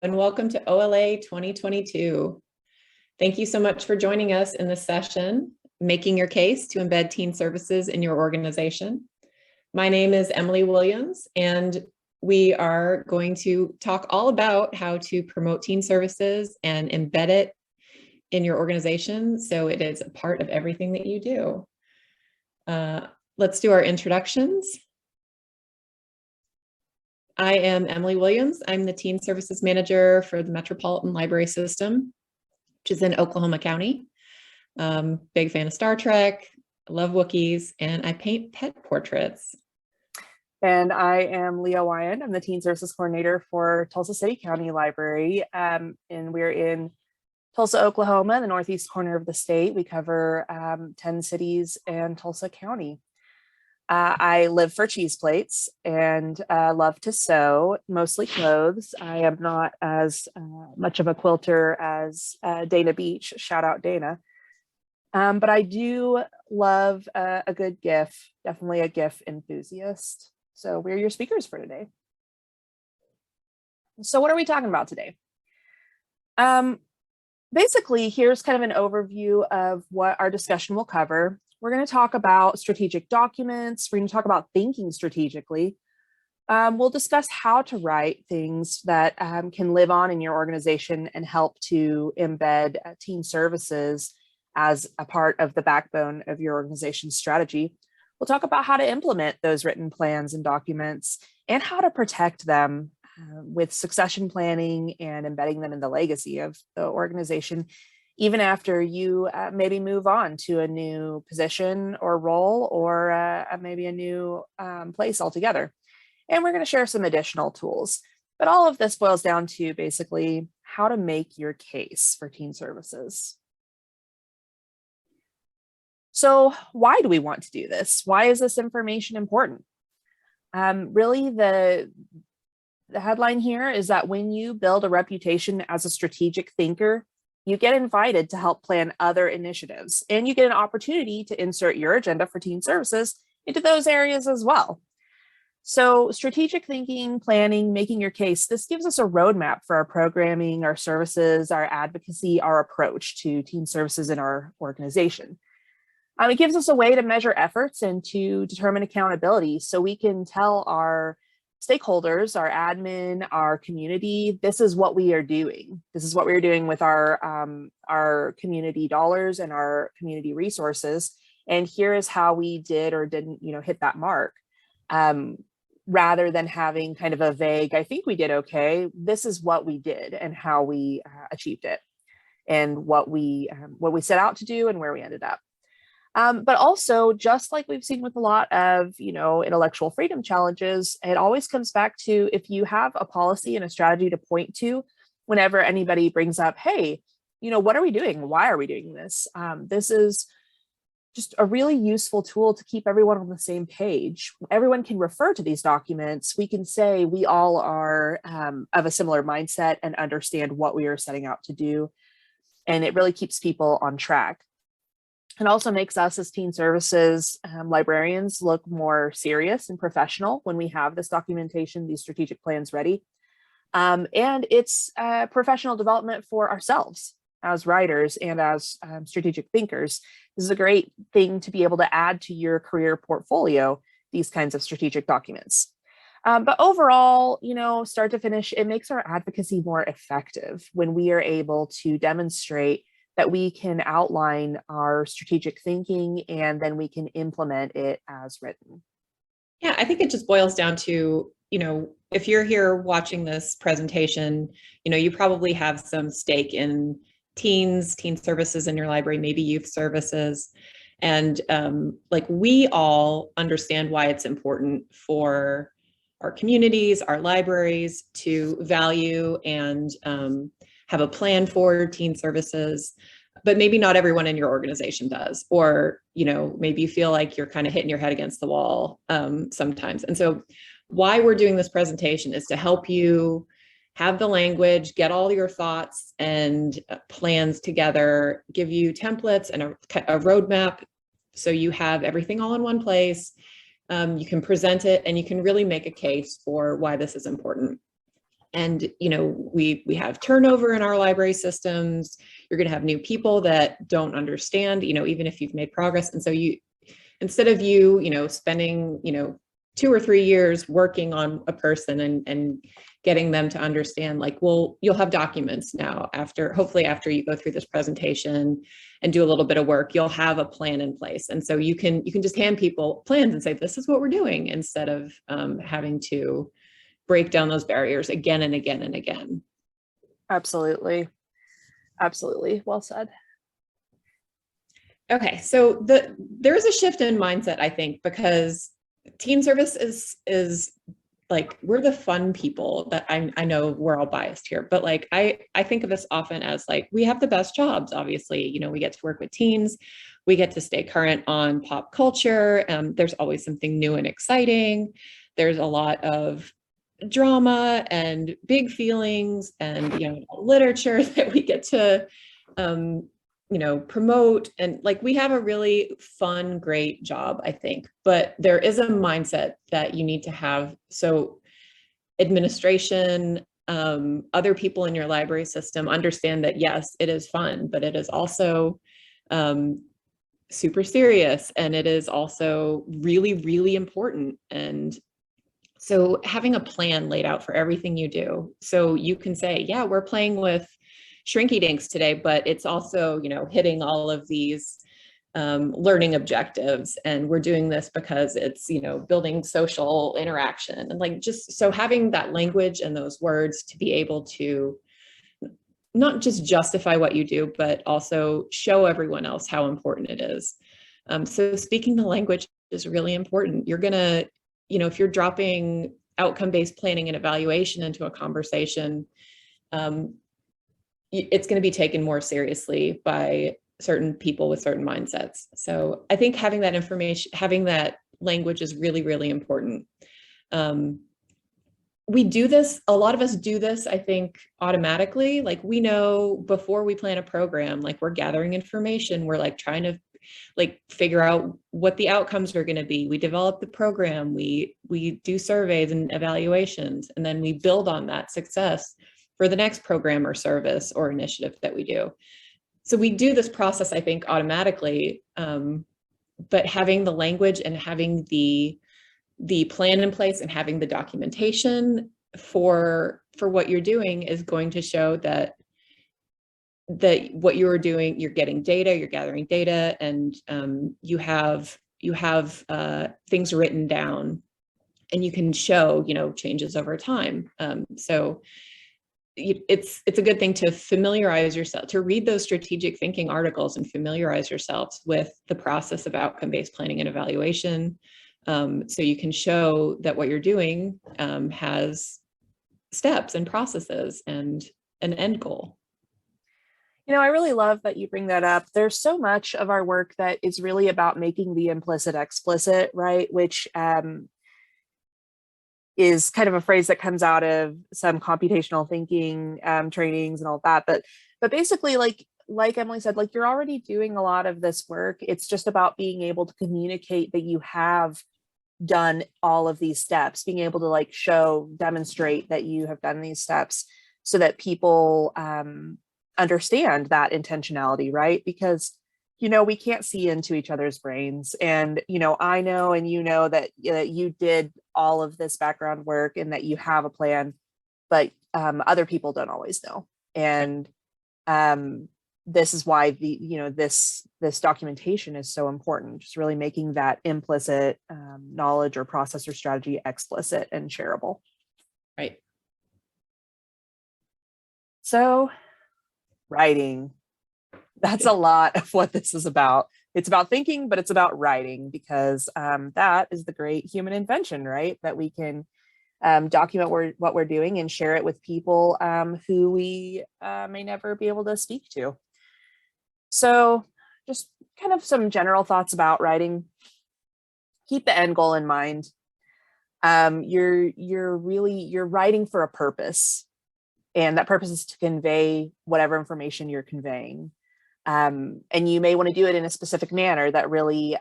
And welcome to OLA 2022. Thank you so much for joining us in this session, Making Your Case to Embed Teen Services in Your Organization. My name is Emily Williams, and we are going to talk all about how to promote teen services and embed it in your organization so it is a part of everything that you do. Let's do our introductions. I am Emily Williams. I'm the Teen Services Manager for the Metropolitan Library System, which is in Oklahoma County. Big fan of Star Trek, love Wookiees, and I paint pet portraits. And I am Leah Wyan. I'm the Teen Services Coordinator for Tulsa City County Library. And we're in Tulsa, Oklahoma, the northeast corner of the state. We cover 10 cities and Tulsa County. I live for cheese plates and love to sew, mostly clothes. I am not as much of a quilter as Dana Beach, shout out Dana. But I do love a good GIF, definitely a GIF enthusiast. So we're your speakers for today. So what are we talking about today? Basically, here's kind of an overview of what our discussion will cover. We're going to talk about strategic documents. We're going to talk about thinking strategically. We'll discuss how to write things that can live on in your organization and help to embed teen services as a part of the backbone of your organization's strategy. We'll talk about how to implement those written plans and documents and how to protect them with succession planning and embedding them in the legacy of the organization, even after you maybe move on to a new position or role or maybe a new place altogether. And we're going to share some additional tools. But all of this boils down to basically how to make your case for teen services. So why do we want to do this? Why is this information important? Really, the headline here is that when you build a reputation as a strategic thinker, you get invited to help plan other initiatives, and you get an opportunity to insert your agenda for teen services into those areas as well. So strategic thinking, planning, making your case, this gives us a roadmap for our programming, our services, our advocacy, our approach to teen services in our organization. It gives us a way to measure efforts and to determine accountability so we can tell our stakeholders, our admin, our community, this is what we are doing. This is what we're doing with our community dollars and our community resources. And here is how we did or didn't, hit that mark. Rather than having kind of a vague, I think we did okay. This is what we did and how we achieved it, and what we set out to do and where we ended up. But also, just like we've seen with a lot of, intellectual freedom challenges, it always comes back to if you have a policy and a strategy to point to whenever anybody brings up, hey, what are we doing? Why are we doing this? This is just a really useful tool to keep everyone on the same page. Everyone can refer to these documents. We can say we all are of a similar mindset and understand what we are setting out to do. And it really keeps people on track. It also makes us as teen services librarians look more serious and professional when we have this documentation, these strategic plans ready. And it's professional development for ourselves as writers and as strategic thinkers. This is a great thing to be able to add to your career portfolio, these kinds of strategic documents. But overall, start to finish, it makes our advocacy more effective when we are able to demonstrate that we can outline our strategic thinking and then we can implement it as written. Yeah, I think it just boils down to, if you're here watching this presentation, you probably have some stake in teen services in your library, maybe youth services. And we all understand why it's important for our communities, our libraries to value and have a plan for teen services, but maybe not everyone in your organization does, or, maybe you feel like you're kind of hitting your head against the wall sometimes. And so why we're doing this presentation is to help you have the language, get all your thoughts and plans together, give you templates and a roadmap so you have everything all in one place. You can present it and you can really make a case for why this is important. And, we have turnover in our library systems. You're going to have new people that don't understand, even if you've made progress. And so instead of spending, 2 or 3 years working on a person and getting them to understand, like, well, you'll have documents now hopefully after you go through this presentation and do a little bit of work, you'll have a plan in place. And so you can just hand people plans and say, this is what we're doing, instead of having to break down those barriers again and again and again. Absolutely. Absolutely. Well said. Okay, so there is a shift in mindset, I think, because teen service is like, we're the fun people that I know we're all biased here, but like, I think of us often as like, we have the best jobs, obviously, we get to work with teens, we get to stay current on pop culture. There's always something new and exciting. There's a lot of drama and big feelings and literature that we get to promote, and like, we have a really fun, great job, I think. But there is a mindset that you need to have. So administration, other people in your library system understand that, yes, it is fun, but it is also super serious, and it is also really, really important. And so having a plan laid out for everything you do, so you can say, yeah, we're playing with Shrinky Dinks today, but it's also, hitting all of these learning objectives. And we're doing this because it's, building social interaction. And like, just so having that language and those words to be able to not just justify what you do, but also show everyone else how important it is. So speaking the language is really important. You're going to, if you're dropping outcome-based planning and evaluation into a conversation, it's going to be taken more seriously by certain people with certain mindsets. So I think having that information, having that language is really, really important. We do this, a lot of us do this, I think, automatically. Like, we know before we plan a program, like, we're gathering information, we're like trying to like figure out what the outcomes are going to be. We develop the program, we do surveys and evaluations, and then we build on that success for the next program or service or initiative that we do. So we do this process, I think, automatically, but having the language and having the plan in place and having the documentation for what you're doing is going to show that what you're doing, you're getting data, you're gathering data, and you have things written down, and you can show changes over time. So it's a good thing to familiarize yourself, to read those strategic thinking articles and familiarize yourselves with the process of outcome-based planning and evaluation, so you can show that what you're doing has steps and processes and an end goal. I really love that you bring that up. There's so much of our work that is really about making the implicit explicit, right? Which is kind of a phrase that comes out of some computational thinking trainings and all that. But basically, like Emily said, like, you're already doing a lot of this work. It's just about being able to communicate that you have done all of these steps, being able to demonstrate that you have done these steps so that people understand that intentionality, right? Because, we can't see into each other's brains. And, I know, and that you did all of this background work and that you have a plan, but other people don't always know. And this is why this documentation is so important, just really making that implicit knowledge or process or strategy explicit and shareable. Right. So writing, that's a lot of what this is about. It's about thinking, but it's about writing, because that is the great human invention, right? That we can document what we're doing and share it with people who we may never be able to speak to. So just kind of some general thoughts about writing. Keep the end goal in mind. You're writing for a purpose, and that purpose is to convey whatever information you're conveying. And you may want to do it in a specific manner that really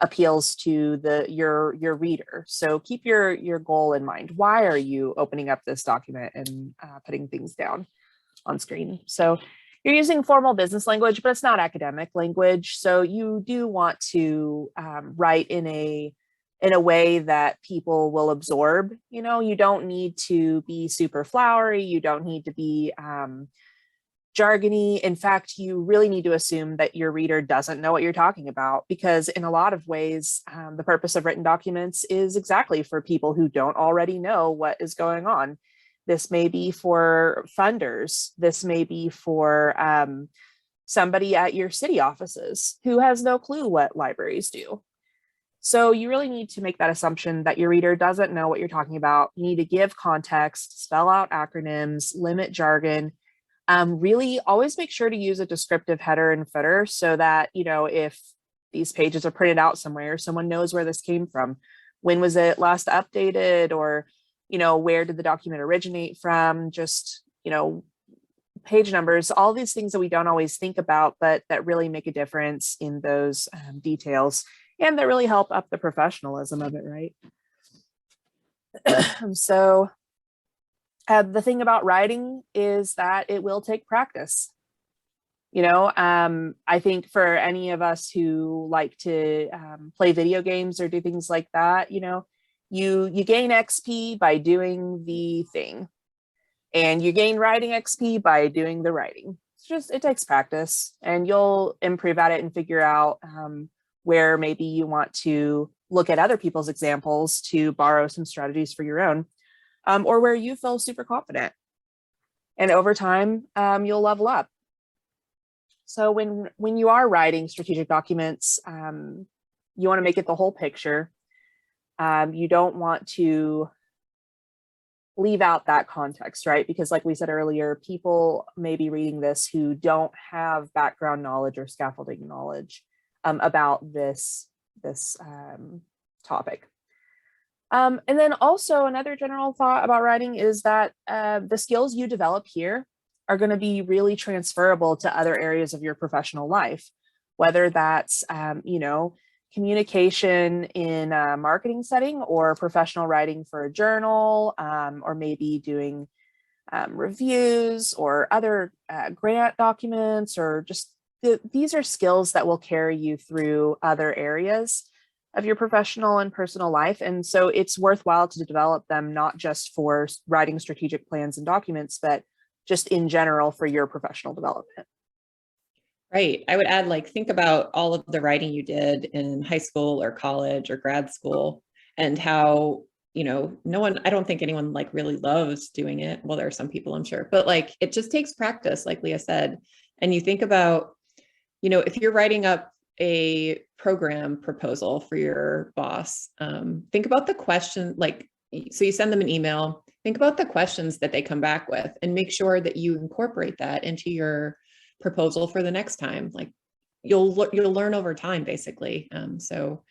appeals to your reader. So keep your goal in mind. Why are you opening up this document and putting things down on screen? So you're using formal business language, but it's not academic language. So you do want to write in a way that people will absorb. You know, you don't need to be super flowery. You don't need to be jargony. In fact, you really need to assume that your reader doesn't know what you're talking about, because in a lot of ways, the purpose of written documents is exactly for people who don't already know what is going on. This may be for funders. This may be for somebody at your city offices who has no clue what libraries do. So you really need to make that assumption that your reader doesn't know what you're talking about. You need to give context, spell out acronyms, limit jargon. Really always make sure to use a descriptive header and footer so that, you know, if these pages are printed out somewhere, someone knows where this came from. When was it last updated? Or, you know, where did the document originate from? Just, you know, page numbers, all these things that we don't always think about, but that really make a difference in those details, and that really help up the professionalism of it, right? So the thing about writing is that it will take practice. You know, I think for any of us who like to play video games or do things like that, you know, you gain XP by doing the thing, and you gain writing XP by doing the writing. It's just, it takes practice, and you'll improve at it and figure out where maybe you want to look at other people's examples to borrow some strategies for your own, or where you feel super confident. And over time, you'll level up. So when you are writing strategic documents, you want to make it the whole picture. You don't want to leave out that context, right? Because like we said earlier, people may be reading this who don't have background knowledge or scaffolding knowledge about this topic. And then also another general thought about writing is that the skills you develop here are going to be really transferable to other areas of your professional life, whether that's, you know, communication in a marketing setting, or professional writing for a journal, or maybe doing reviews or other grant documents, or just these are skills that will carry you through other areas of your professional and personal life. And so it's worthwhile to develop them, not just for writing strategic plans and documents, but just in general for your professional development. Right. I would add, like, think about all of the writing you did in high school or college or grad school, and how, you know, I don't think anyone like really loves doing it. Well, there are some people, I'm sure, but like, it just takes practice, like Leah said. And you think about, you know, if you're writing up a program proposal for your boss, think about the question, like, so you send them an email, think about the questions that they come back with, and make sure that you incorporate that into your proposal for the next time. Like, you'll learn over time, basically. So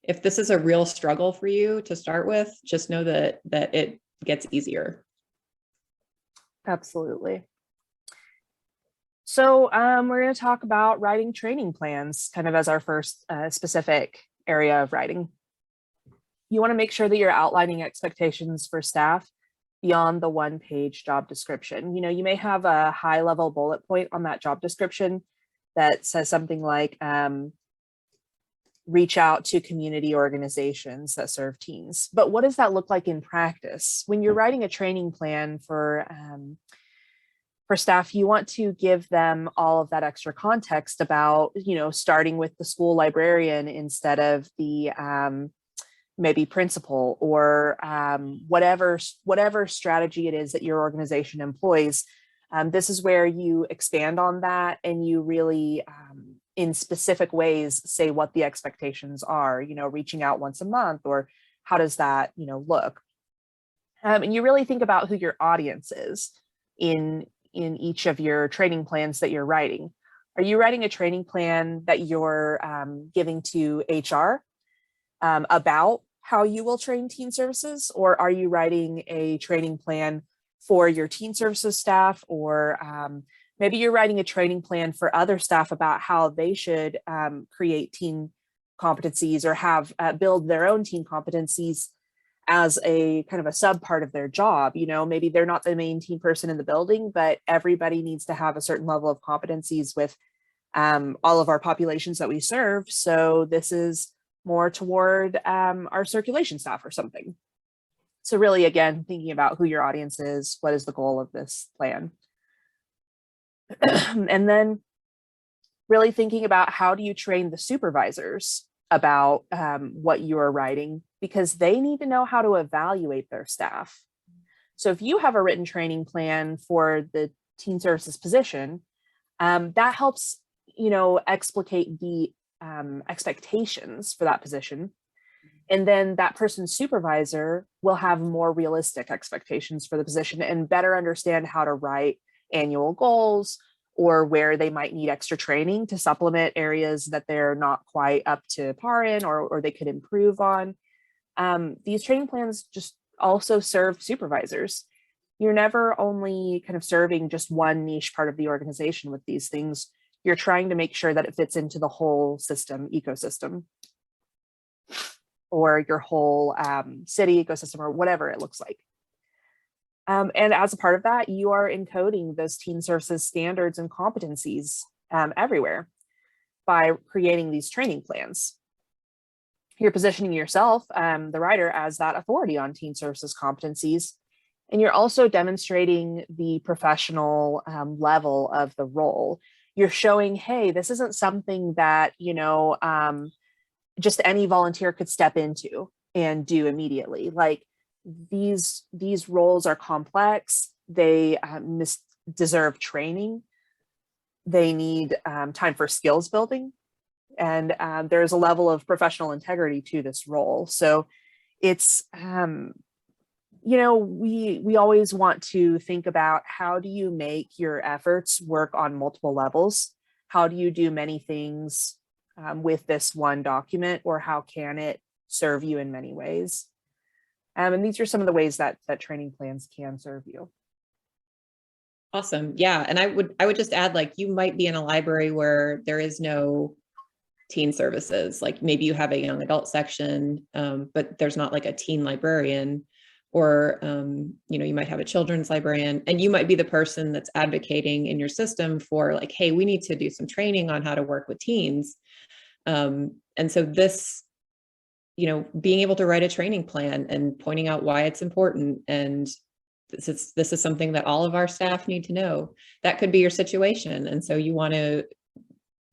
if this is a real struggle for you to start with, just know that it gets easier. Absolutely. So we're going to talk about writing training plans, kind of as our first specific area of writing. You want to make sure that you're outlining expectations for staff beyond the one-page job description. You know, you may have a high-level bullet point on that job description that says something like, reach out to community organizations that serve teens. But what does that look like in practice? When you're writing a training plan for staff, you want to give them all of that extra context about, you know, starting with the school librarian instead of the maybe principal, or whatever strategy it is that your organization employs. This is where you expand on that, and you really, in specific ways, say what the expectations are, you know, reaching out once a month, or how does that, you know, look? And you really think about who your audience is in each of your training plans that you're writing. Are you writing a training plan that you're giving to HR about how you will train teen services? Or are you writing a training plan for your teen services staff? Or maybe you're writing a training plan for other staff about how they should create teen competencies or have build their own team competencies as a kind of a sub part of their job. Maybe they're not the main team person in the building, but everybody needs to have a certain level of competencies with all of our populations that we serve. So this is more toward our circulation staff or something. So really, again, thinking about who your audience is, what is the goal of this plan? And then really thinking about how do you train the supervisors about what you are writing, because they need to know how to evaluate their staff. So if you have a written training plan for the teen services position, that helps, explicate the expectations for that position. And then that person's supervisor will have more realistic expectations for the position and better understand how to write annual goals or where they might need extra training to supplement areas that they're not quite up to par in or they could improve on. These training plans just also serve supervisors. You're never only kind of serving just one niche part of the organization with these things. You're trying to make sure that it fits into the whole system, ecosystem, or your whole city ecosystem, or whatever it looks like. And as a part of that, you are encoding those teen services standards and competencies everywhere by creating these training plans. You're positioning yourself, the writer, as that authority on teen services competencies. And you're also demonstrating the professional level of the role. You're showing, hey, this isn't something that, just any volunteer could step into and do immediately. Like these roles are complex. They deserve training. They need time for skills building. And there's a level of professional integrity to this role. So it's, we always want to think about how do you make your efforts work on multiple levels? How do you do many things with this one document, or how can it serve you in many ways? And these are some of the ways that training plans can serve you. Awesome. Yeah. And I would just add, like, you might be in a library where there is no teen services. Like maybe you have a young adult section, but there's not like a teen librarian, or, you might have a children's librarian, and you might be the person that's advocating in your system for like, hey, we need to do some training on how to work with teens. And so this, being able to write a training plan and pointing out why it's important, and this is something that all of our staff need to know. That could be your situation. And so you want to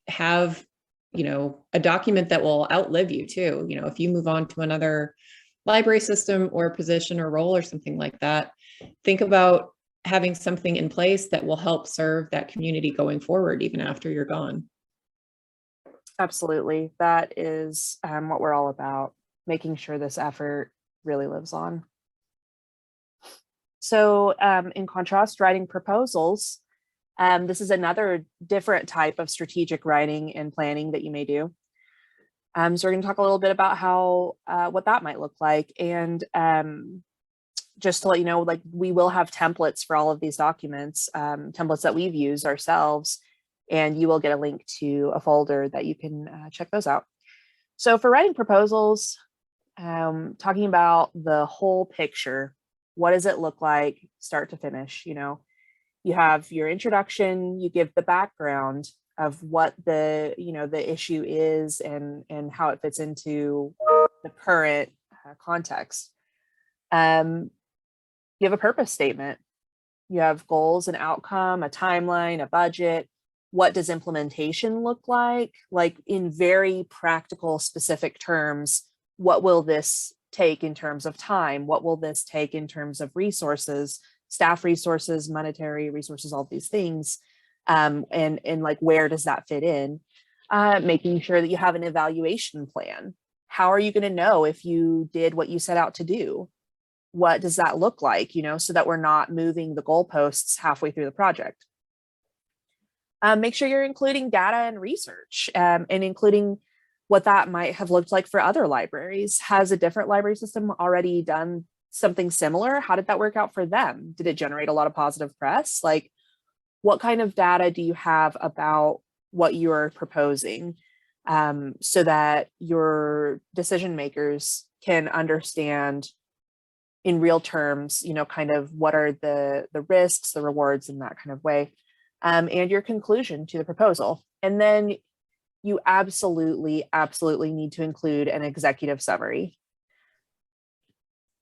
have, a document that will outlive you too. If you move on to another library system or position or role or something like that, think about having something in place that will help serve that community going forward, even after you're gone. Absolutely. That is what we're all about, making sure this effort really lives on. So in contrast, writing proposals, this is another different type of strategic writing and planning that you may do. So we're going to talk a little bit about how what that might look like. And just to let you know, like, we will have templates for all of these documents, templates that we've used ourselves, and you will get a link to a folder that you can check those out. So for writing proposals, talking about the whole picture, what does it look like start to finish? You have your introduction, you give the background of what the issue is and how it fits into the current context. You have a purpose statement. You have goals and outcome, a timeline, a budget. What does implementation look like? Like, in very practical, specific terms, what will this take in terms of time? What will this take in terms of resources, staff resources, monetary resources, all these things? And like, where does that fit in? Making sure that you have an evaluation plan. How are you going to know if you did what you set out to do? What does that look like, so that we're not moving the goalposts halfway through the project? Make sure you're including data and research, and including what that might have looked like for other libraries. Has a different library system already done something similar? How did that work out for them? Did it generate a lot of positive press? Like, what kind of data do you have about what you're proposing? so that your decision makers can understand in real terms, kind of what are the risks, the rewards in that kind of way, and your conclusion to the proposal. And then you absolutely need to include an executive summary.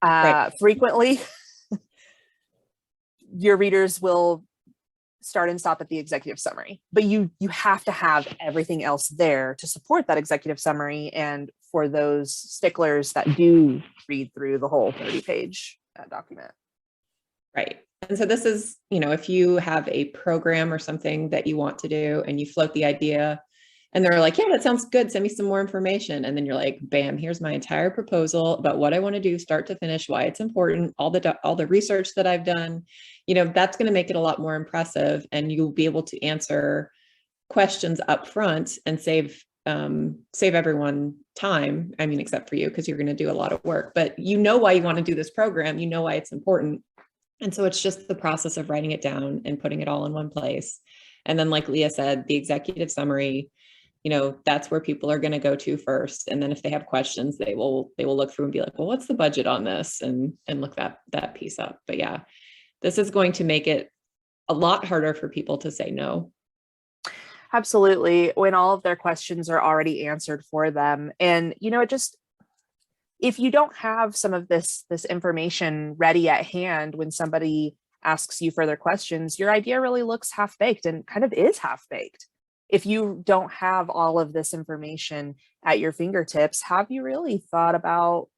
Right. Frequently, your readers will start and stop at the executive summary, but you have to have everything else there to support that executive summary, and for those sticklers that do read through the whole 30-page document. Right. And so this is, if you have a program or something that you want to do and you float the idea and they're like, yeah, that sounds good, send me some more information. And then you're like, bam, here's my entire proposal about what I want to do, start to finish, why it's important, all the research that I've done, that's going to make it a lot more impressive, and you'll be able to answer questions up front and save everyone time. I mean, except for you, because you're going to do a lot of work, but why you want to do this program, why it's important. And so it's just the process of writing it down and putting it all in one place. And then, like Leah said, the executive summary, that's where people are going to go to first. And then if they have questions, they will look through and be like, well, what's the budget on this? And look that piece up. But yeah, this is going to make it a lot harder for people to say no. Absolutely. When all of their questions are already answered for them. And, if you don't have some of this information ready at hand when somebody asks you further questions, your idea really looks half-baked, and kind of is half-baked. If you don't have all of this information at your fingertips, have you really thought about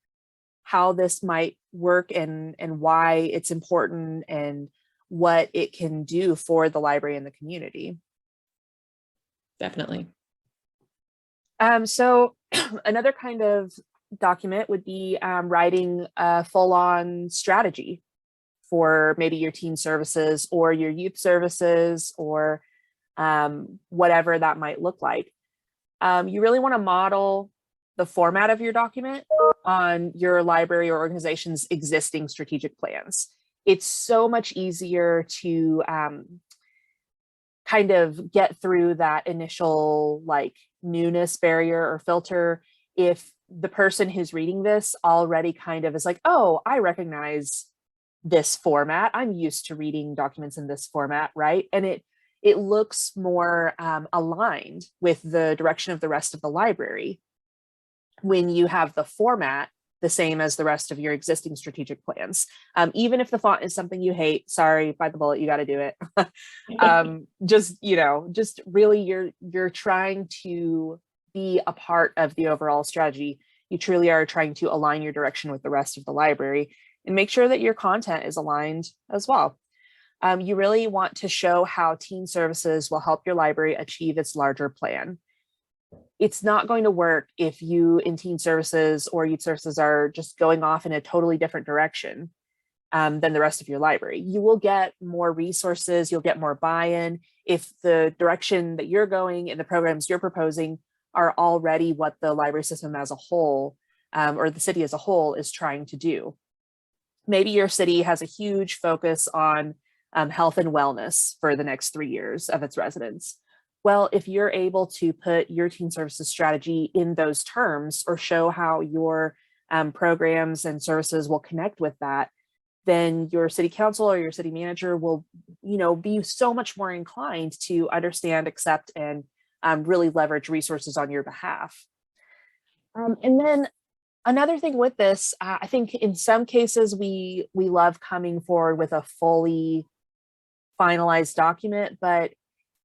how this might work, and why it's important, and what it can do for the library and the community? Definitely. So another kind of document would be writing a full-on strategy for maybe your teen services or your youth services, or whatever that might look like. You really want to model the format of your document on your library or organization's existing strategic plans. It's so much easier to kind of get through that initial newness barrier or filter if the person who's reading this already kind of is like, oh, I recognize this format. I'm used to reading documents in this format, right? And it looks more aligned with the direction of the rest of the library when you have the format the same as the rest of your existing strategic plans. Even if the font is something you hate, sorry, bite the bullet, you got to do it. Just really, you're trying to be a part of the overall strategy. You truly are trying to align your direction with the rest of the library, and make sure that your content is aligned as well. You really want to show how teen services will help your library achieve its larger plan. It's not going to work if you in teen services or youth services are just going off in a totally different direction than the rest of your library. You will get more resources, you'll get more buy-in if the direction that you're going and the programs you're proposing are already what the library system as a whole, or the city as a whole, is trying to do. Maybe your city has a huge focus on health and wellness for the next 3 years of its residents. Well, if you're able to put your teen services strategy in those terms, or show how your programs and services will connect with that, then your city council or your city manager will, be so much more inclined to understand, accept, and really leverage resources on your behalf. And then another thing with this, I think in some cases we love coming forward with a fully finalized document, but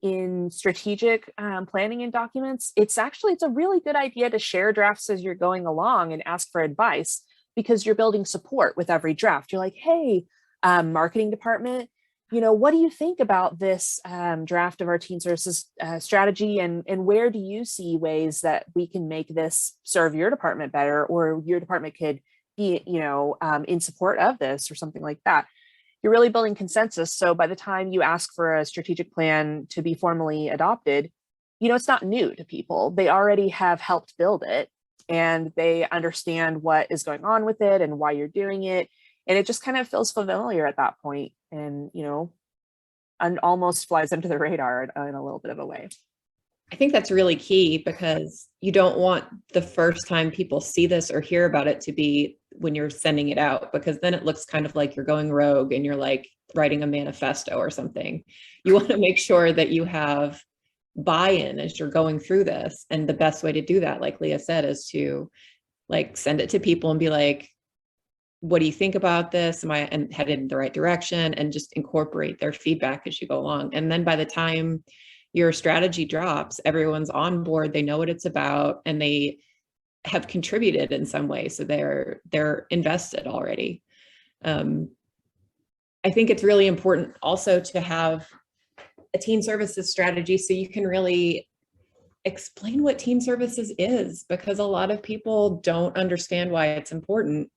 in strategic planning and documents, it's a really good idea to share drafts as you're going along and ask for advice, because you're building support with every draft. You're like, hey, marketing department, what do you think about this draft of our teen services strategy, and where do you see ways that we can make this serve your department better, or your department could be, in support of this, or something like that. You're really building consensus. So by the time you ask for a strategic plan to be formally adopted, it's not new to people. They already have helped build it, and they understand what is going on with it and why you're doing it. And it just kind of feels familiar at that point, and, and almost flies under the radar in a little bit of a way. I think that's really key because you don't want the first time people see this or hear about it to be when you're sending it out, because then it looks kind of like you're going rogue and you're like writing a manifesto or something. You want to make sure that you have buy-in as you're going through this. And the best way to do that, like Leah said, is to like send it to people and be like, what do you think about this? Am I headed in the right direction? And just incorporate their feedback as you go along. And then by the time your strategy drops, everyone's on board, they know what it's about, and they have contributed in some way. So they're invested already. I think it's really important also to have a teen services strategy so you can really explain what teen services is, because a lot of people don't understand why it's important.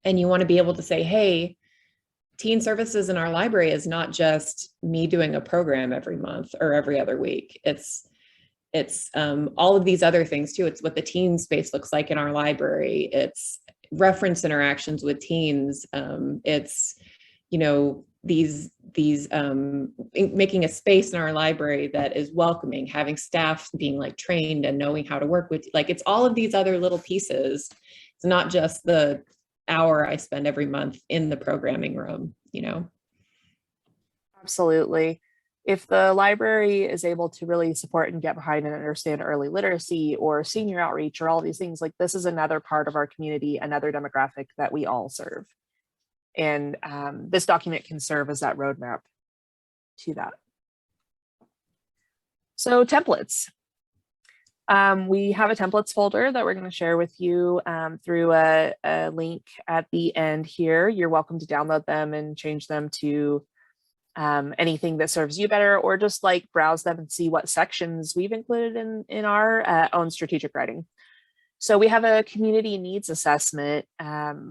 And you want to be able to say, hey, teen services in our library is not just me doing a program every month or every other week. It's all of these other things too. It's what the teen space looks like in our library. It's reference interactions with teens. It's, you know, these making a space in our library that is welcoming, having staff being like trained and knowing how to work with, like, it's all of these other little pieces. It's not just the hour I spend every month in the programming room, you know? Absolutely. If the library is able to really support and get behind and understand early literacy or senior outreach or all these things, like this is another part of our community, another demographic that we all serve. And this document can serve as that roadmap to that. So templates. We have a templates folder that we're going to share with you through a link at the end here. You're welcome to download them and change them to anything that serves you better, or just like browse them and see what sections we've included in our own strategic writing. So we have a community needs assessment,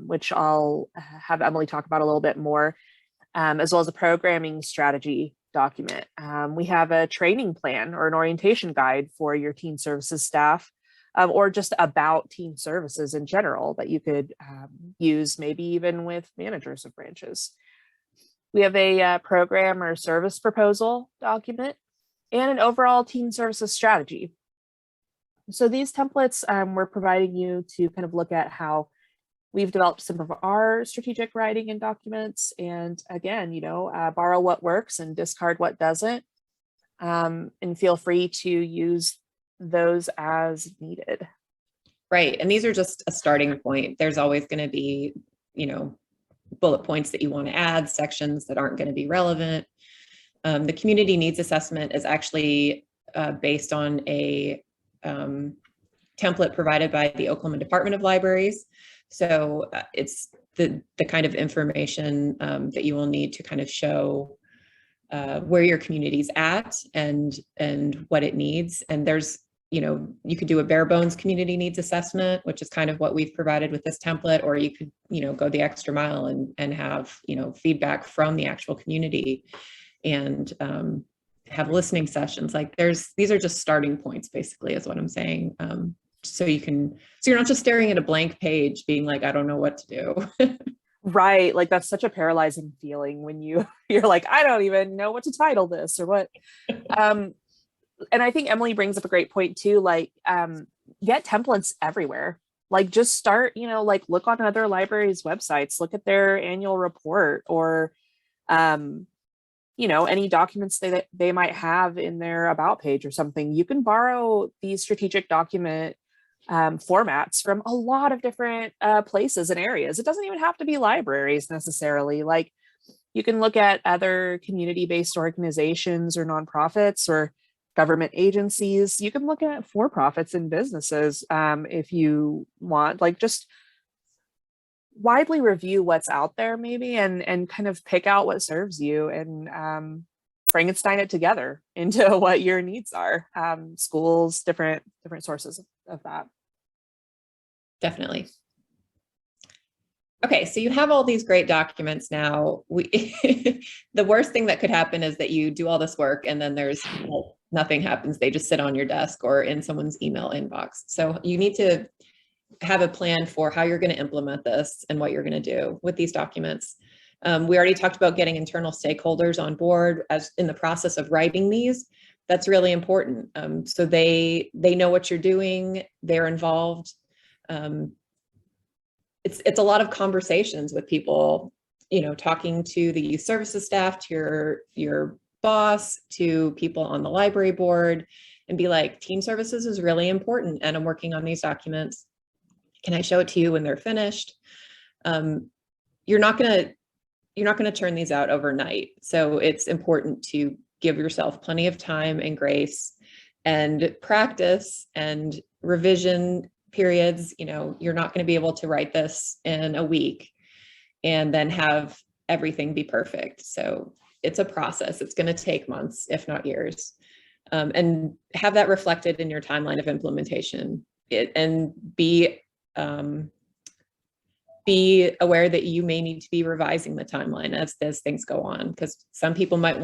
which I'll have Emily talk about a little bit more, as well as a programming strategy document. We have a training plan or an orientation guide for your teen services staff, or just about teen services in general that you could use maybe even with managers of branches. We have a program or service proposal document and an overall teen services strategy. So these templates we're providing you to kind of look at how we've developed some of our strategic writing and documents. And again, you know, borrow what works and discard what doesn't. And feel free to use those as needed. Right. And these are just a starting point. There's always going to be, you know, bullet points that you want to add, sections that aren't going to be relevant. The community needs assessment is actually based on a template provided by the Oklahoma Department of Libraries. So it's the kind of information that you will need to kind of show where your community's at and what it needs. And there's, you know, you could do a bare bones community needs assessment, which is kind of what we've provided with this template, or you could, you know, go the extra mile and have, you know, feedback from the actual community and have listening sessions. Like these are just starting points, basically, is what I'm saying. So you're not just staring at a blank page being like, I don't know what to do. Right. Like that's such a paralyzing feeling when you're like, I don't even know what to title this or what. And I think Emily brings up a great point too, like get templates everywhere. Like just start, you know, like look on other libraries' websites, look at their annual report, or you know, any documents they might have in their about page or something. You can borrow these strategic document formats from a lot of different places and areas. It doesn't even have to be libraries necessarily. Like you can look at other community-based organizations or nonprofits or government agencies. You can look at for-profits and businesses if you want. Like just widely review what's out there maybe and kind of pick out what serves you and Frankenstein it together into what your needs are. Schools, different sources of that. Definitely. Okay, so you have all these great documents now. The worst thing that could happen is that you do all this work and then there's nothing happens. They just sit on your desk or in someone's email inbox. So you need to have a plan for how you're going to implement this and what you're going to do with these documents. We already talked about getting internal stakeholders on board as in the process of writing these. That's really important. So they know what you're doing, they're involved. It's a lot of conversations with people, talking to the youth services staff, to your boss, to people on the library board, and be like, teen services is really important, and I'm working on these documents. Can I show it to you when they're finished? You're not going to turn these out overnight. So it's important to give yourself plenty of time and grace and practice and revision periods. You're not going to be able to write this in a week and then have everything be perfect. So it's a process. It's going to take months, if not years, and have that reflected in your timeline of implementation. And be aware that you may need to be revising the timeline as things go on, because some people might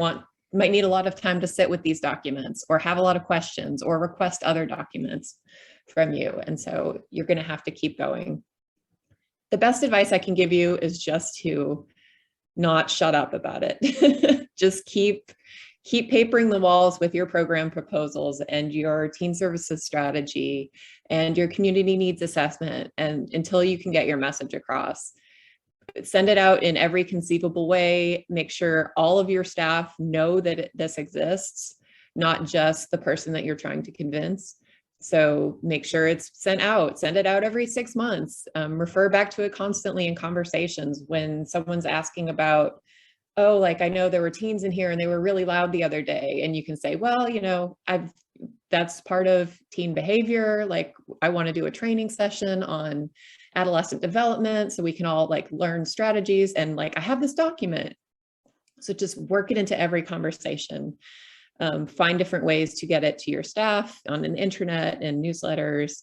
need a lot of time to sit with these documents, or have a lot of questions, or request other documents from you. And so you're going to have to keep going. The best advice I can give you is just to not shut up about it. Just keep papering the walls with your program proposals and your teen services strategy and your community needs assessment, and until you can get your message across. Send it out in every conceivable way. Make sure all of your staff know that this exists, not just the person that you're trying to convince. So make sure it's sent out. Send it out every 6 months. Refer back to it constantly in conversations. When someone's asking about, oh, like, I know there were teens in here and they were really loud the other day, and you can say, well, that's part of teen behavior. Like, I want to do a training session on adolescent development so we can all learn strategies, and I have this document. So just work it into every conversation. Find different ways to get it to your staff on the internet and newsletters,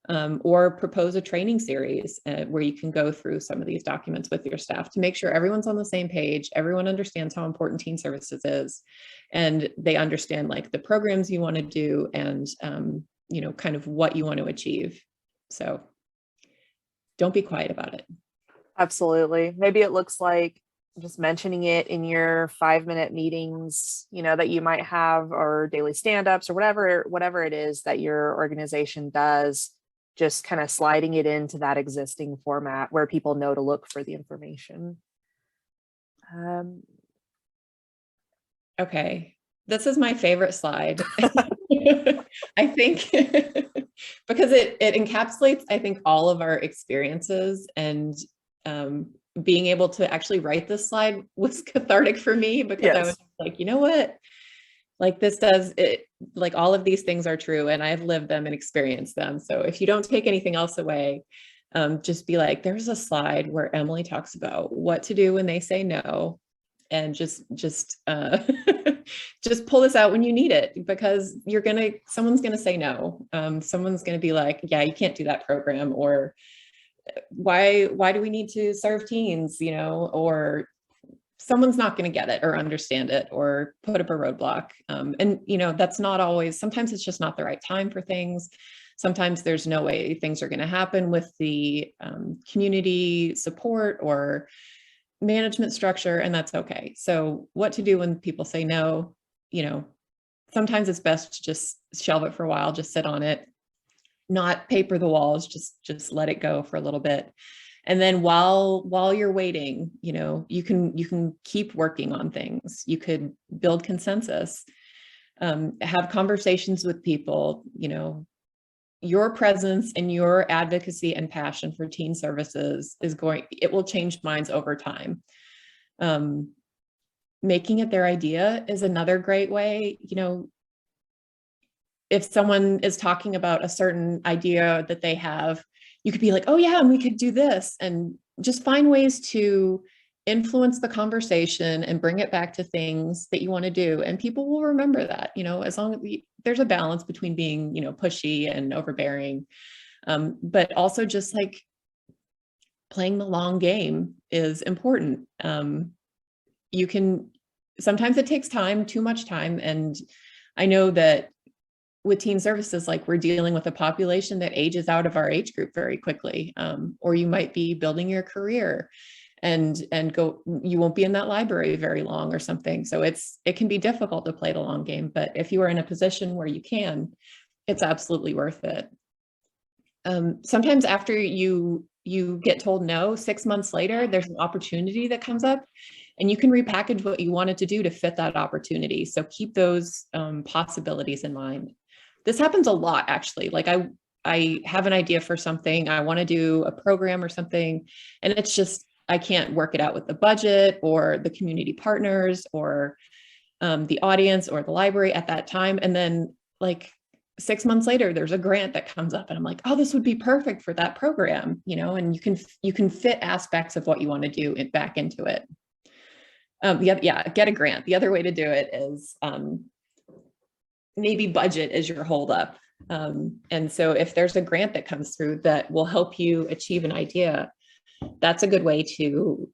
or propose a training series where you can go through some of these documents with your staff to make sure everyone's on the same page, everyone understands how important teen services is, and they understand the programs you want to do, and kind of what you want to achieve. So don't be quiet about it. Absolutely. Maybe it looks like just mentioning it in your 5-minute meetings, that you might have, or daily stand-ups, or whatever it is that your organization does, just kind of sliding it into that existing format where people know to look for the information. Okay, this is my favorite slide. I think because it encapsulates, I think, all of our experiences, and being able to actually write this slide was cathartic for me, because yes. I was like, you know what? This does it, all of these things are true, and I've lived them and experienced them. So if you don't take anything else away, just be like, there's a slide where Emily talks about what to do when they say no, and just just pull this out when you need it, because someone's gonna say no. Someone's gonna be like, yeah, you can't do that program, or why do we need to serve teens, or someone's not going to get it or understand it or put up a roadblock. And that's not always, sometimes it's just not the right time for things. Sometimes there's no way things are going to happen with the community support or management structure, and that's okay. So what to do when people say no, sometimes it's best to just shelve it for a while, just sit on it, not paper the walls, just let it go for a little bit. And then while you're waiting, you can keep working on things. You could build consensus, have conversations with people. Your presence and your advocacy and passion for teen services it will change minds over time. Making it their idea is another great way. If someone is talking about a certain idea that they have, you could be like, oh yeah, and we could do this, and just find ways to influence the conversation and bring it back to things that you want to do. And people will remember that, as long as there's a balance between being, pushy and overbearing. But also just playing the long game is important. Sometimes it takes time, too much time. And I know that with teen services, we're dealing with a population that ages out of our age group very quickly, or you might be building your career. and go, you won't be in that library very long or something. So it can be difficult to play the long game, but if you are in a position where you can, it's absolutely worth it. Sometimes after you get told no, 6 months later, there's an opportunity that comes up and you can repackage what you wanted to do to fit that opportunity. So keep those possibilities in mind. This happens a lot, actually. Like I have an idea for something, I want to do a program or something, and it's just, I can't work it out with the budget or the community partners or the audience or the library at that time. And then like 6 months later, there's a grant that comes up and I'm like, oh, this would be perfect for that program, and you can fit aspects of what you want to do back into it. Get a grant. The other way to do it is maybe budget is your holdup. And so if there's a grant that comes through that will help you achieve an idea, that's a good way to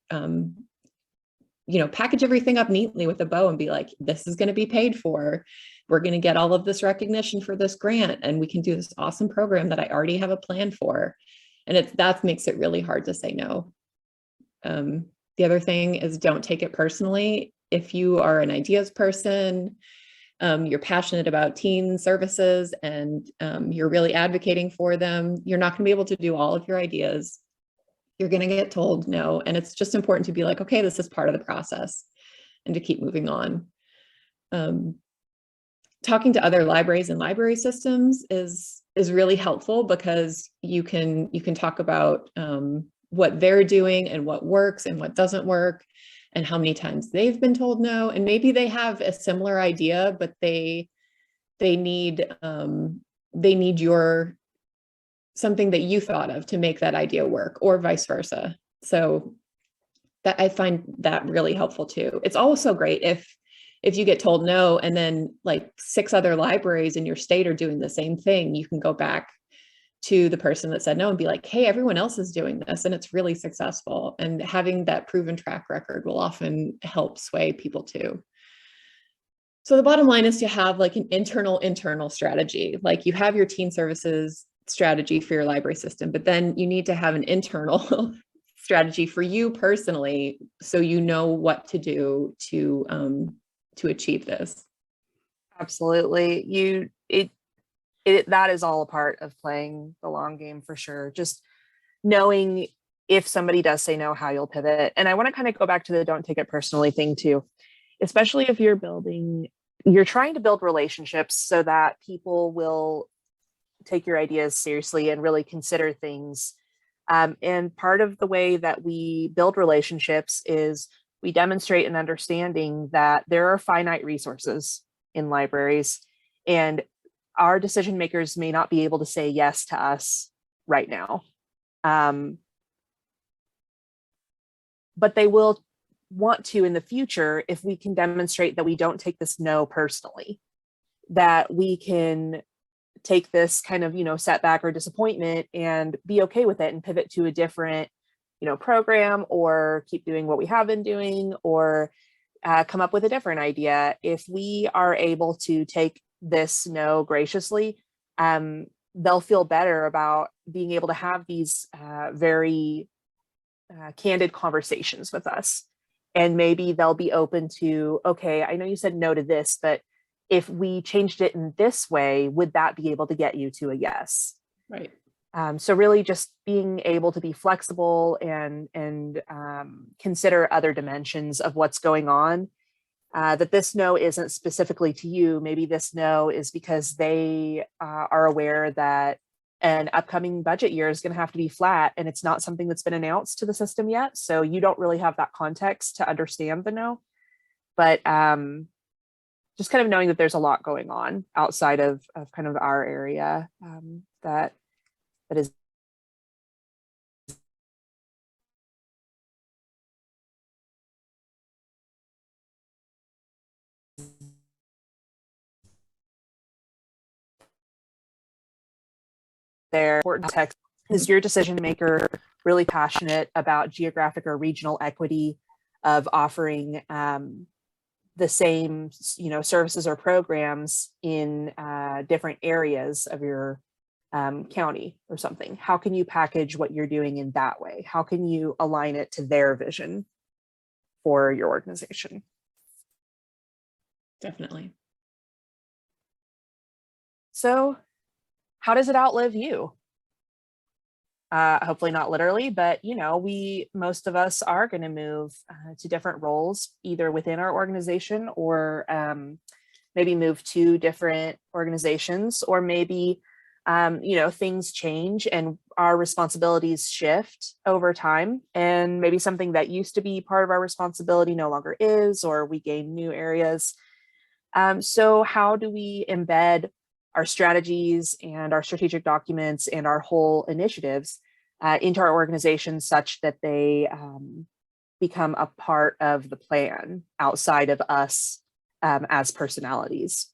package everything up neatly with a bow and be like, this is going to be paid for. We're going to get all of this recognition for this grant, and we can do this awesome program that I already have a plan for. And that makes it really hard to say no. The other thing is, don't take it personally. If you are an ideas person, you're passionate about teen services, and you're really advocating for them, you're not going to be able to do all of your ideas. You're going to get told no. And it's just important to be like, okay, this is part of the process, and to keep moving on. Talking to other libraries and library systems is really helpful, because you can talk about what they're doing and what works and what doesn't work, and how many times they've been told no. And maybe they have a similar idea, but they need your something that you thought of to make that idea work, or vice versa. So that, I find that really helpful too. It's also great if you get told no, and then like 6 other libraries in your state are doing the same thing, you can go back to the person that said no and be like, hey, everyone else is doing this and it's really successful. And having that proven track record will often help sway people too. So the bottom line is to have like an internal strategy. Like you have your teen services strategy for your library system, but then you need to have an internal strategy for you personally, so you know what to do to achieve this. Absolutely. That is all a part of playing the long game, for sure. Just knowing if somebody does say no, how you'll pivot. And I want to kind of go back to the don't take it personally thing too, especially if you're trying to build relationships so that people will take your ideas seriously and really consider things. And part of the way that we build relationships is we demonstrate an understanding that there are finite resources in libraries, and our decision makers may not be able to say yes to us right now. But they will want to in the future if we can demonstrate that we don't take this no personally, that we can take this kind of, setback or disappointment and be okay with it and pivot to a different, program, or keep doing what we have been doing, or come up with a different idea. If we are able to take this no graciously, they'll feel better about being able to have these very candid conversations with us. And maybe they'll be open to, okay, I know you said no to this, but if we changed it in this way, would that be able to get you to a yes? Right. So really just being able to be flexible and consider other dimensions of what's going on. That this no isn't specifically to you. Maybe this no is because they are aware that an upcoming budget year is going to have to be flat, and it's not something that's been announced to the system yet. So you don't really have that context to understand the no. But just kind of knowing that there's a lot going on outside of kind of our area that is there. Important text is your decision maker really passionate about geographic or regional equity of offering the same services or programs in different areas of your county or something? How can you package what you're doing in that way? How can you align it to their vision for your organization? Definitely. So how does it outlive you? Hopefully not literally, but most of us are going to move to different roles, either within our organization or maybe move to different organizations, or maybe things change and our responsibilities shift over time, and maybe something that used to be part of our responsibility no longer is, or we gain new areas. So how do we embed our strategies and our strategic documents and our whole initiatives into our organization such that they become a part of the plan outside of us as personalities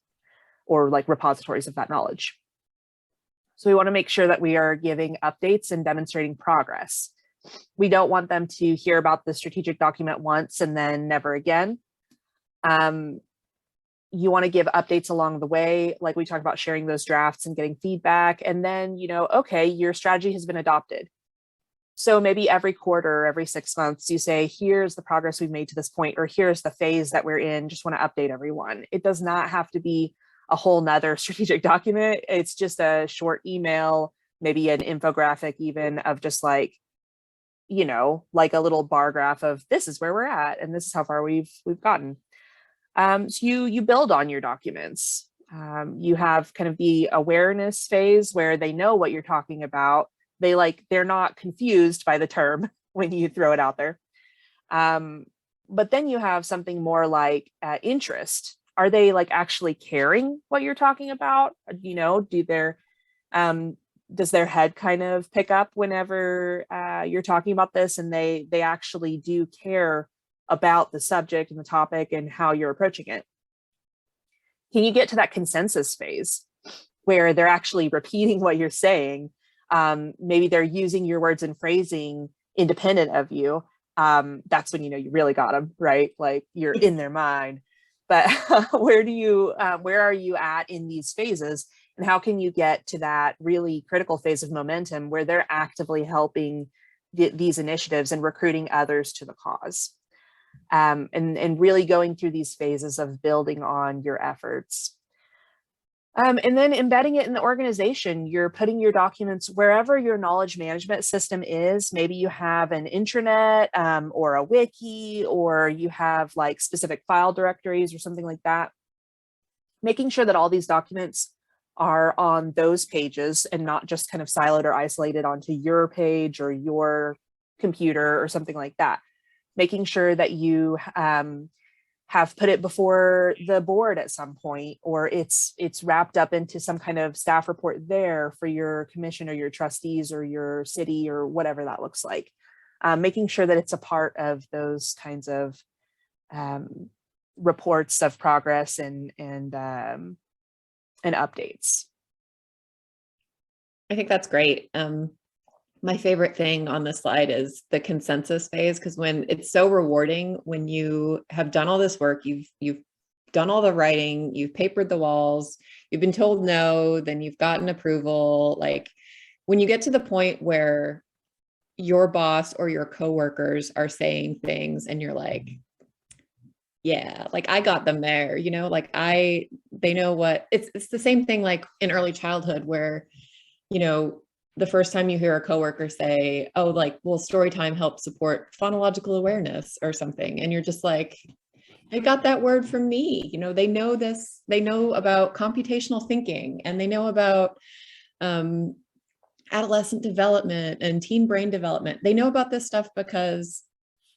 or like repositories of that knowledge? So we want to make sure that we are giving updates and demonstrating progress. We don't want them to hear about the strategic document once and then never again. You want to give updates along the way, like we talked about sharing those drafts and getting feedback. And then, okay, your strategy has been adopted. So maybe every quarter, every 6 months, you say, here's the progress we've made to this point, or here's the phase that we're in. Just want to update everyone. It does not have to be a whole nother strategic document. It's just a short email, maybe an infographic even of just like, like a little bar graph of this is where we're at and this is how far we've gotten. So you build on your documents. You have kind of the awareness phase where they know what you're talking about. They're not confused by the term when you throw it out there. But then you have something more like interest. Are they like actually caring what you're talking about? Does their head kind of pick up whenever you're talking about this, and they actually do care about the subject and the topic and how you're approaching it? Can you get to that consensus phase where they're actually repeating what you're saying? Maybe they're using your words and phrasing independent of you. That's when you really got them, right? Like you're in their mind. But where are you at in these phases? And how can you get to that really critical phase of momentum where they're actively helping these initiatives and recruiting others to the cause? And really going through these phases of building on your efforts. And then embedding it in the organization. You're putting your documents wherever your knowledge management system is. Maybe you have an intranet or a wiki, or you have like specific file directories or something like that. Making sure that all these documents are on those pages and not just kind of siloed or isolated onto your page or your computer or something like that. Making sure that you have put it before the board at some point, or it's wrapped up into some kind of staff report there for your commission or your trustees or your city or whatever that looks like. Making sure that it's a part of those kinds of reports of progress and updates. I think that's great. My favorite thing on this slide is the consensus phase, because when it's so rewarding when you have done all this work, you've done all the writing, you've papered the walls, you've been told no, then you've gotten approval. Like when you get to the point where your boss or your coworkers are saying things and you're like, yeah, like I got them there, like they know what it's the same thing like in early childhood where, the first time you hear a coworker say, oh, like, well, story time helps support phonological awareness or something. And you're just like, I got that word from me. They know this, they know about computational thinking, and they know about adolescent development and teen brain development. They know about this stuff because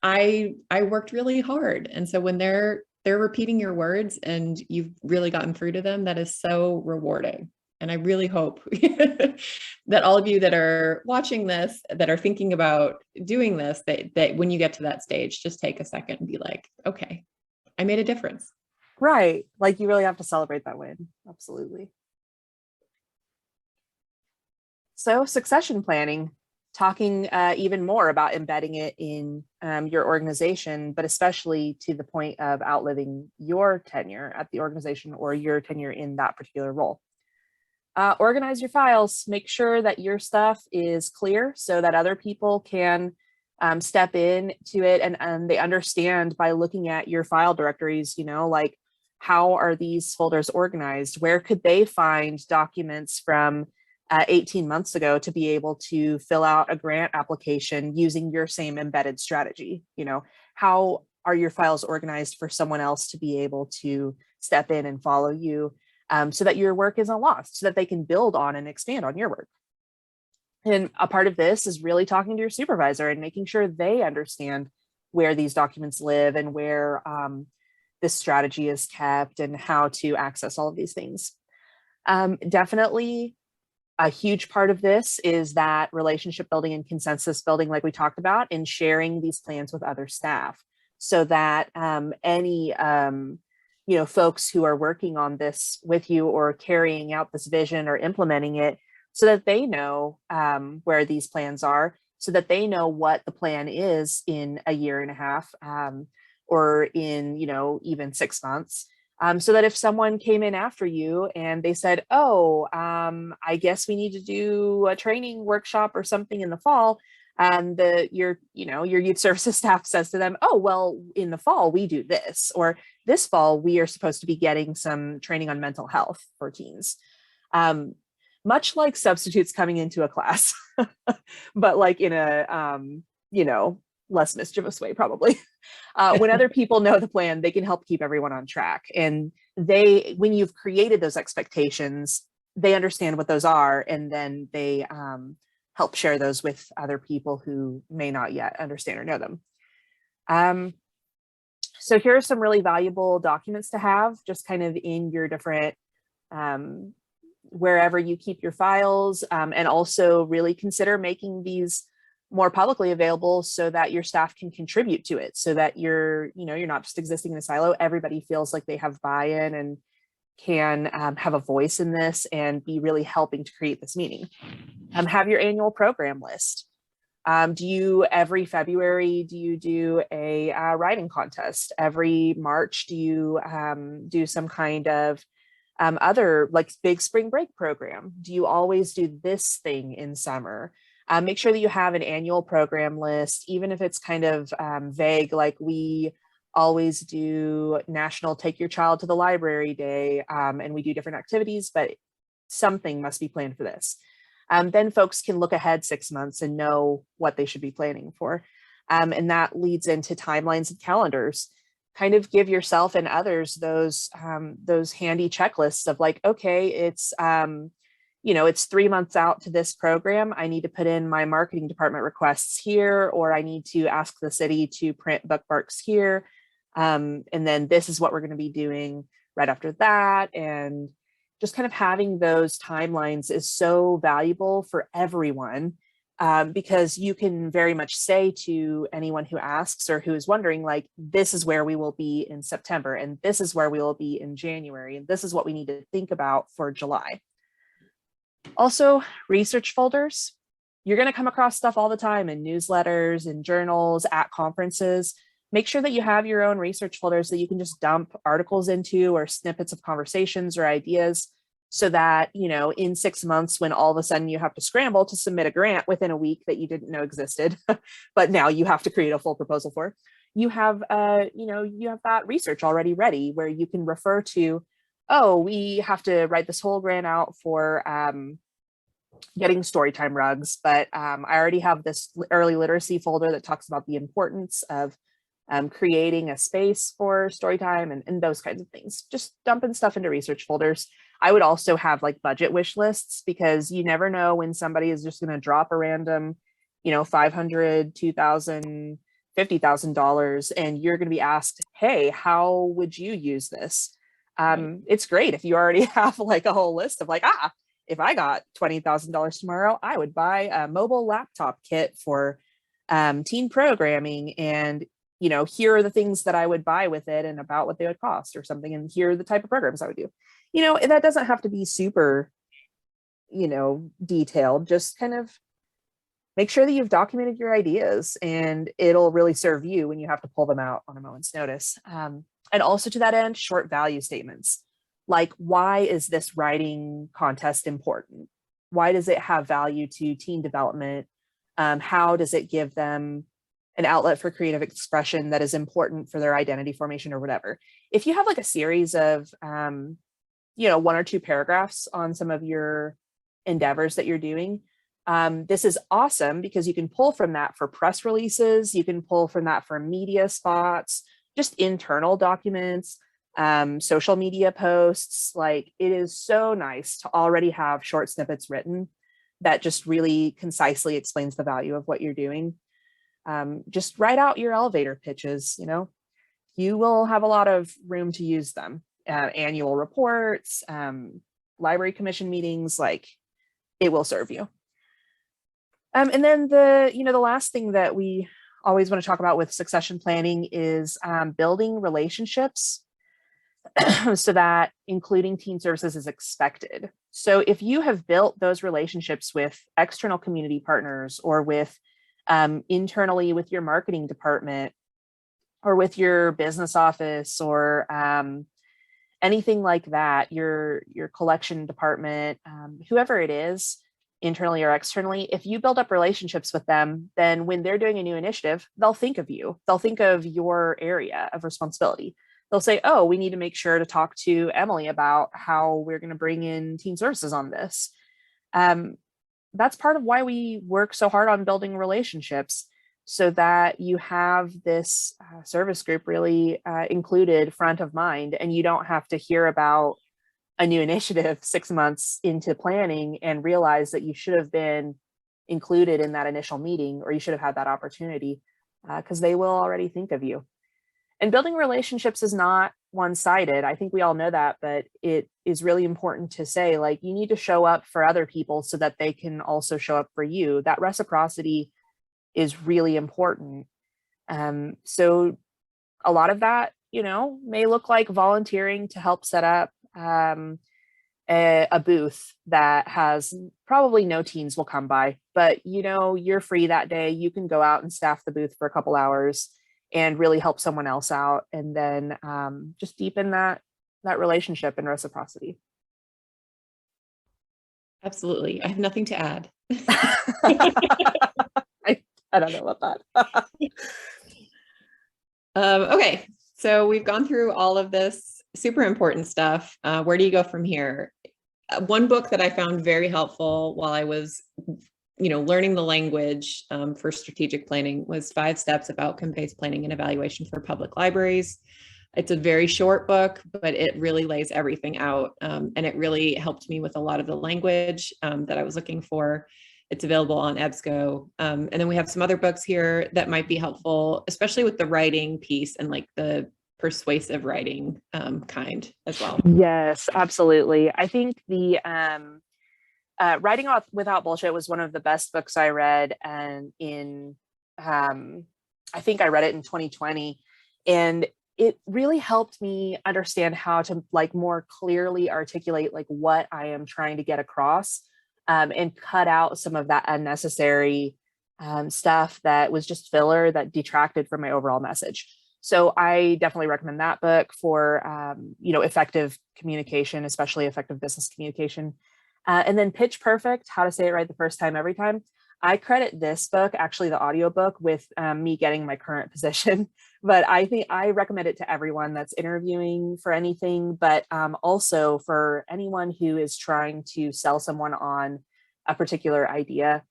I worked really hard. And so when they're repeating your words and you've really gotten through to them, that is so rewarding. And I really hope that all of you that are watching this, that are thinking about doing this, that when you get to that stage, just take a second and be like, okay, I made a difference. Right. Like you really have to celebrate that win. Absolutely. So succession planning, talking even more about embedding it in your organization, but especially to the point of outliving your tenure at the organization or your tenure in that particular role. Organize your files, make sure that your stuff is clear so that other people can step in to it and they understand by looking at your file directories, like how are these folders organized? Where could they find documents from 18 months ago to be able to fill out a grant application using your same embedded strategy? How are your files organized for someone else to be able to step in and follow you so that your work isn't lost, so that they can build on and expand on your work? And a part of this is really talking to your supervisor and making sure they understand where these documents live and where this strategy is kept and how to access all of these things. Definitely a huge part of this is that relationship building and consensus building, like we talked about, and sharing these plans with other staff so that any folks who are working on this with you or carrying out this vision or implementing it, so that they know where these plans are, so that they know what the plan is in a year and a half or in, even 6 months. So that if someone came in after you and they said, oh, I guess we need to do a training workshop or something in the fall, your youth services staff says to them, oh, well, in the fall, we do this, or this fall, we are supposed to be getting some training on mental health for teens. Much like substitutes coming into a class, but like in a, less mischievous way, probably. When other people know the plan, they can help keep everyone on track. And when you've created those expectations, they understand what those are, and then they help share those with other people who may not yet understand or know them. So here are some really valuable documents to have just kind of in your different wherever you keep your files, and also really consider making these more publicly available so that your staff can contribute to it, so that you're not just existing in a silo. Everybody feels like they have buy-in and can have a voice in this and be really helping to create this meeting. Have your annual program list. Every February, do you do a writing contest? Every March, do you do some kind of other like big spring break program? Do you always do this thing in summer? Make sure that you have an annual program list, even if it's kind of vague, like we always do National Take Your Child to the Library Day, and we do different activities, but something must be planned for this. Then folks can look ahead 6 months and know what they should be planning for. And that leads into timelines and calendars. Kind of give yourself and others those handy checklists of like, okay, it's 3 months out to this program. I need to put in my marketing department requests here, or I need to ask the city to print bookmarks here. And then this is what we're going to be doing right after that. And just kind of having those timelines is so valuable for everyone, because you can very much say to anyone who asks or who is wondering, like, this is where we will be in September, and this is where we will be in January, and this is what we need to think about for July. Also, research folders. You're going to come across stuff all the time in newsletters and journals, at conferences. Make sure that you have your own research folders that you can just dump articles into, or snippets of conversations or ideas, so that, in 6 months, when all of a sudden you have to scramble to submit a grant within a week that you didn't know existed, but now you have to create a full proposal for, you have that research already ready where you can refer to, oh, we have to write this whole grant out for getting storytime rugs, but I already have this early literacy folder that talks about the importance of creating a space for storytime and those kinds of things. Just dumping stuff into research folders. I would also have like budget wish lists, because you never know when somebody is just going to drop a random, $500, $2,000, $50,000, and you're going to be asked, hey, how would you use this? It's great if you already have like a whole list of like, if I got $20,000 tomorrow, I would buy a mobile laptop kit for teen programming, and here are the things that I would buy with it and about what they would cost or something, and here are the type of programs I would do. That doesn't have to be super detailed. Just kind of make sure that you've documented your ideas, and it'll really serve you when you have to pull them out on a moment's notice. And also, to that end, short value statements. Like, why is this writing contest important? Why does it have value to teen development? How does it give them an outlet for creative expression that is important for their identity formation or whatever? If you have like a series of, 1 or 2 paragraphs on some of your endeavors that you're doing, this is awesome because you can pull from that for press releases, you can pull from that for media spots, just internal documents, social media posts. Like, it is so nice to already have short snippets written that just really concisely explains the value of what you're doing. Just write out your elevator pitches, you will have a lot of room to use them. Annual reports, library commission meetings, like, it will serve you. And then the last thing that we always want to talk about with succession planning is building relationships so that including teen services is expected. So if you have built those relationships with external community partners, or with internally with your marketing department, or with your business office, or anything like that, your collection department, whoever it is, internally or externally, if you build up relationships with them, then when they're doing a new initiative, they'll think of you. They'll think of your area of responsibility. They'll say, oh, we need to make sure to talk to Emily about how we're going to bring in teen services on this. That's part of why we work so hard on building relationships, so that you have this service group really included front of mind, and you don't have to hear about a new initiative 6 months into planning and realize that you should have been included in that initial meeting, or you should have had that opportunity, because they will already think of you. And building relationships is not one-sided. I think we all know that, but it is really important to say, like, you need to show up for other people so that they can also show up for you. That reciprocity is really important. So a lot of that, may look like volunteering to help set up a booth that has probably no teens will come by, but you're free that day. You can go out and staff the booth for a couple hours and really help someone else out, and then just deepen that relationship and reciprocity. Absolutely. I have nothing to add. I don't know about that. Okay, so we've gone through all of this super important stuff. Where do you go from here? One book that I found very helpful while I was, learning the language for strategic planning was 5 Steps of Outcome-Based Planning and Evaluation for Public Libraries. It's a very short book, but it really lays everything out. And it really helped me with a lot of the language that I was looking for. It's available on EBSCO. And then we have some other books here that might be helpful, especially with the writing piece and like the persuasive writing kind as well. Yes, absolutely. I think the Writing Without Bullshit was one of the best books I read, and I think I read it in 2020, and it really helped me understand how to like more clearly articulate like what I am trying to get across, and cut out some of that unnecessary stuff that was just filler that detracted from my overall message. So I definitely recommend that book for effective communication, especially effective business communication. And then Pitch Perfect, How to Say It Right the First Time Every Time. I credit this book, actually the audiobook, with me getting my current position, but I think I recommend it to everyone that's interviewing for anything, but also for anyone who is trying to sell someone on a particular idea.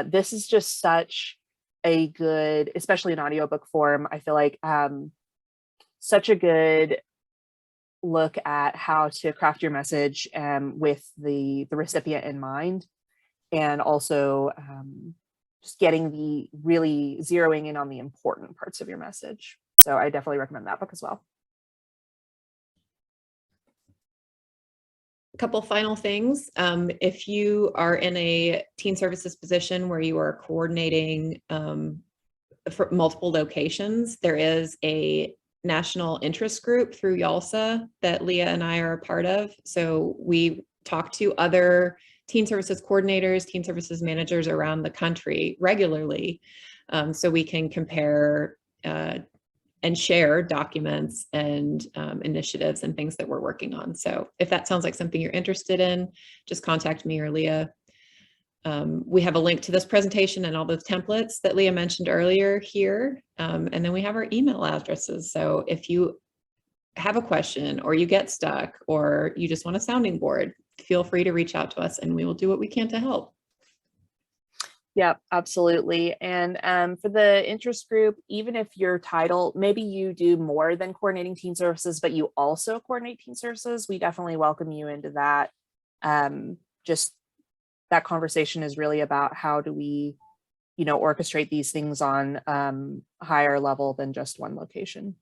This is just such a good, especially in audiobook form, I feel like such a good look at how to craft your message with the recipient in mind, and also just getting the really zeroing in on the important parts of your message. So I definitely recommend that book as well. A couple final things. If you are in a teen services position where you are coordinating for multiple locations, there is a national interest group through YALSA that Leah and I are a part of. So we talk to other teen services coordinators, teen services managers around the country regularly. So we can compare and share documents and initiatives and things that we're working on. So if that sounds like something you're interested in, just contact me or Leah. We have a link to this presentation and all those templates that Leah mentioned earlier here. And then we have our email addresses. So if you have a question or you get stuck or you just want a sounding board, feel free to reach out to us and we will do what we can to help. Yeah, absolutely. And for the interest group, even if your title, maybe you do more than coordinating teen services, but you also coordinate teen services, we definitely welcome you into that. Just that conversation is really about how do we, orchestrate these things on higher level than just one location.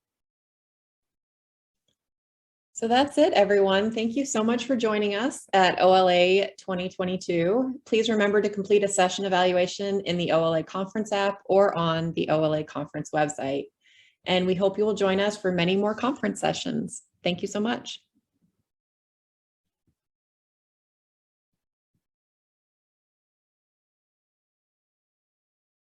So that's it, everyone. Thank you so much for joining us at OLA 2022. Please remember to complete a session evaluation in the OLA Conference app or on the OLA Conference website. And we hope you will join us for many more conference sessions. Thank you so much.